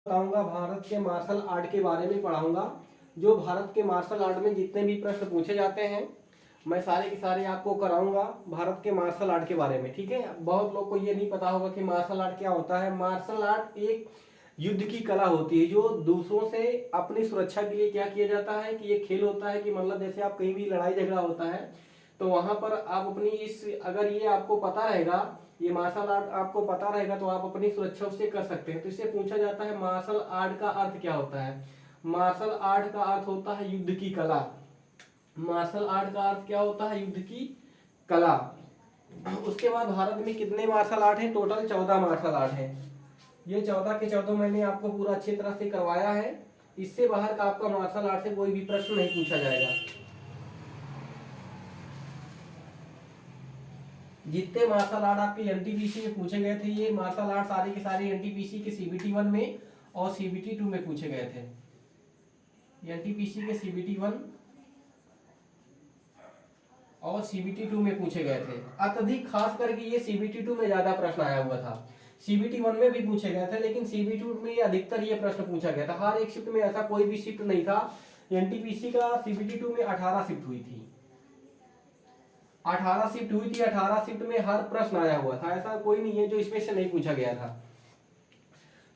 बताऊंगा भारत के martial art के बारे में पढ़ाऊंगा। जो भारत के मार्शल आर्ट में जितने भी प्रश्न पूछे जाते हैं मैं सारे के सारे आपको कराऊंगा भारत के मार्शल आर्ट के बारे में। ठीक है, बहुत लोग को ये नहीं पता होगा कि मार्शल आर्ट क्या होता है। मार्शल आर्ट एक युद्ध की कला होती है जो दूसरों से अपनी सुरक्षा के लिए क्या किया जाता है कि ये खेल होता है कि मतलब जैसे आप कहीं भी लड़ाई झगड़ा होता है तो वहां पर आप अपनी इस अगर ये आपको पता रहेगा, ये मार्शल आर्ट आपको पता रहेगा तो आप अपनी सुरक्षा उससे कर सकते हैं। तो इससे पूछा जाता है मार्शल आर्ट का अर्थ क्या होता है। मार्शल आर्ट का अर्थ होता है युद्ध की कला। मार्शल आर्ट का अर्थ क्या होता है? युद्ध की कला। उसके बाद भारत में कितने मार्शल आर्ट हैं? टोटल 14 मार्शल आर्ट हैं। ये 14 के 14 मैंने आपको पूरा अच्छी तरह से करवाया है। इससे बाहर का आपका मार्शल आर्ट से कोई भी प्रश्न नहीं पूछा जाएगा। जितने मार्शल आर्ट आपके एनटीपीसी में पूछे गए थे ये मार्शल आर्ट सारे के सारे एनटीपीसी के सीबीटी 1 में और सीबीटी 2 में पूछे गए थे। एनटीपीसी के सीबीटी 1 और सीबीटी 2 में पूछे गए थे। अत्यधिक खास करके ये सीबीटी 2 में ज्यादा प्रश्न आया हुआ था। सीबीटी 1 में भी पूछे गए थे लेकिन सीबीटी 2 में अधिकतर ये प्रश्न पूछा गया था। हर एक शिफ्ट में ऐसा कोई भी शिफ्ट नहीं था। एनटीपीसी का सीबीटी 2 में 18 शिफ्ट हुई थी। 18 शिफ्ट हुई थी। 18 शिफ्ट में हर प्रश्न आया हुआ था। ऐसा कोई नहीं है जो इसमें से नहीं पूछा गया था।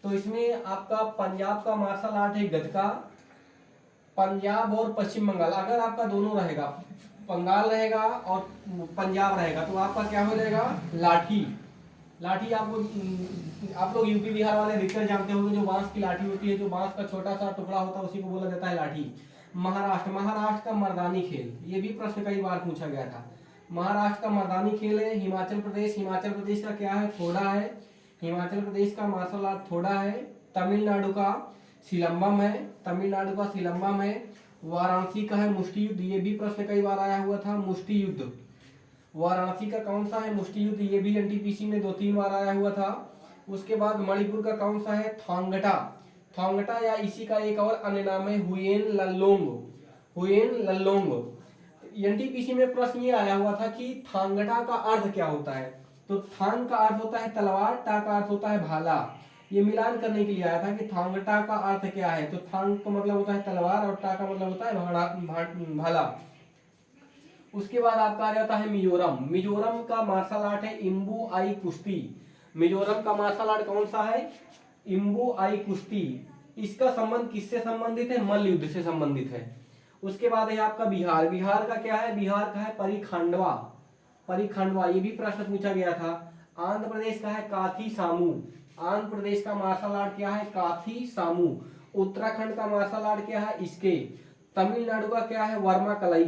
तो इसमें आपका पंजाब का मार्शल आर्ट है गतका। पंजाब और पश्चिम बंगाल अगर आपका दोनों रहेगा, बंगाल रहेगा और पंजाब रहेगा तो आपका क्या हो जाएगा? लाठी। लाठी आप लोग यूपी बिहार वाले अधिकतर जानते होंगे जो बांस की लाठी होती है, जो बांस का छोटा सा टुकड़ा होता है उसी को बोला जाता है लाठी। महाराष्ट्र का मर्दानी खेल, ये भी प्रश्न कई बार पूछा गया था। महाराष्ट्र का मर्दानी खेल है। हिमाचल प्रदेश का क्या है? थोड़ा है। हिमाचल प्रदेश का मार्शल आर्ट थोड़ा है। तमिलनाडु का सिलंबम है। वाराणसी का है मुष्टि युद्ध, ये भी प्रश्न कई बार आया हुआ था। मुष्टि युद्ध वाराणसी का कौन सा है? मुष्टि युद्ध, ये भी एनटीपीसी में 2-3 बार आया हुआ था। उसके बाद मणिपुर का कौन सा है? थांगटा या इसी का एक और अन्य नाम है हुयेन लल्लोंग। एनटीपीसी में प्रश्न ये आया हुआ था कि थांगटा का अर्थ क्या होता है। तो थांग का अर्थ होता है तलवार, टा का अर्थ होता है भाला। ये मिलान करने के लिए आया था कि थांगटा का अर्थ क्या है। तो थांग का मतलब होता है तलवार और टा का मतलब होता है भाला। उसके बाद आपका आ जाता है मिजोरम का मार्शल आर्ट है इम्बू आई कुश्ती। मिजोरम का मार्शल आर्ट कौन सा है? इम्बू आई कुश्ती। इसका संबंध किससे संबंधित है? मल्ल युद्ध से संबंधित है। उसके बाद है आपका बिहार का क्या है? बिहार का है परिखंडवा, ये भी प्रश्न पूछा गया था। आंध्र प्रदेश का है काथी सामू। आंध्र प्रदेश का मार्शल आर्ट क्या है? काथी सामू। उत्तराखंड का मार्शल आर्ट क्या है? इसके। तमिलनाडु का क्या है? वर्मा कलाई,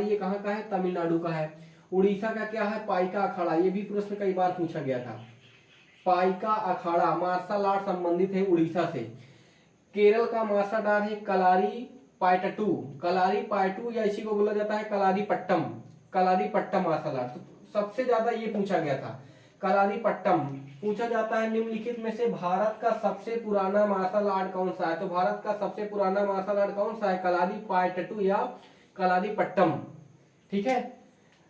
ये कहाँ का है? तमिलनाडु का है। उड़ीसा का क्या है? पाइका अखाड़ा, ये भी प्रश्न कई बार पूछा गया था। पाइका अखाड़ा मार्शल आर्ट संबंधित है उड़ीसा से। केरल का मार्शल आर्ट है कलारी पायटू या इसी को बोला जाता है कलारी पट्टम मार्शल आर्ट। तो सबसे ज्यादा ये पूछा गया था कलारी पट्टम। पूछा जाता है निम्नलिखित में से भारत का सबसे पुराना मार्शल आर्ट कौन सा है। तो भारत का सबसे पुराना मार्शल आर्ट कौन सा है? कलारी पायटू या कलारी पट्टम। ठीक है,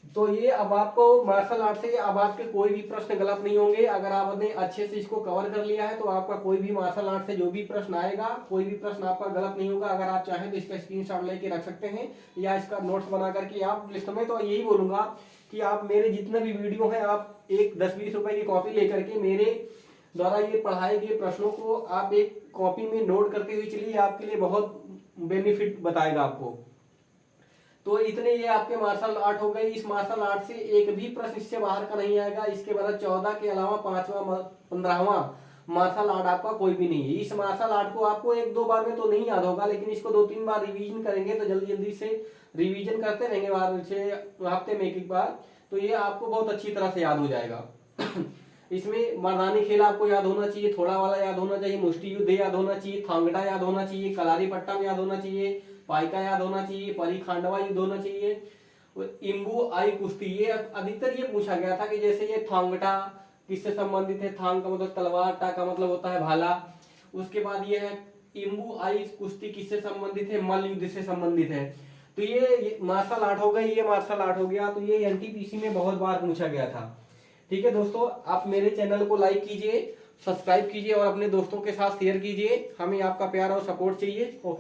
तो ये अब आपको मार्शल आर्ट से अब आपके कोई भी प्रश्न गलत नहीं होंगे। अगर आपने अच्छे से इसको कवर कर लिया है तो आपका कोई भी मार्शल आर्ट से जो भी प्रश्न आएगा कोई भी प्रश्न आपका गलत नहीं होगा। अगर आप चाहें तो इसका स्क्रीनशॉट लेके रख सकते हैं या इसका नोट्स बना करके आप लिस्ट में। तो यही बोलूंगा कि आप मेरे जितने भी वीडियो हैं आप एक 10-20 रुपए की कॉपी लेकर के मेरे द्वारा ये पढ़ाए गए प्रश्नों को आप एक कॉपी में नोट करते हुए चलिए, आपके लिए बहुत बेनिफिट बताएगा आपको। तो इतने ये आपके मार्शल आर्ट हो गए। इस मार्शल आर्ट से एक भी प्रश्न इससे बाहर का नहीं आएगा। इसके बाद 14 के अलावा 5वां 15वां मार्शल आर्ट आपका कोई भी नहीं है। इस मार्शल आर्ट को आपको 1-2 बार में तो नहीं याद होगा लेकिन इसको 2-3 बार रिवीजन करेंगे तो जल्दी से रिवीजन करते रहेंगे हफ्ते में एक बार, तो ये आपको बहुत अच्छी तरह से याद हो जाएगा। इसमें मर्दानी खेल आपको याद होना चाहिए, थोड़ा वाला याद होना चाहिए, मुष्टि युद्ध याद होना चाहिए, थांगड़ा याद होना चाहिए, कलारी पट्टम याद होना चाहिए, पाइका याद होना चाहिए, परिखांडवा युद्ध होना चाहिए, इम्बू आई कुश्ती। ये अधिकतर ये पूछा गया था कि जैसे ये थांगटा किससे संबंधित है? थांग का मतलब तलवार, टा का मतलब होता है भाला। उसके बाद ये है इम्बू आई कुश्ती किससे संबंधित है? मल्ल युद्ध से संबंधित है। तो ये मार्शल आर्ट हो गई, ये मार्शल आर्ट हो गया। तो ये एनटीपीसी में बहुत बार पूछा गया था। ठीक है दोस्तों, आप मेरे चैनल को लाइक कीजिए, सब्सक्राइब कीजिए और अपने दोस्तों के साथ शेयर कीजिए। हमें आपका प्यार और सपोर्ट चाहिए। ओके।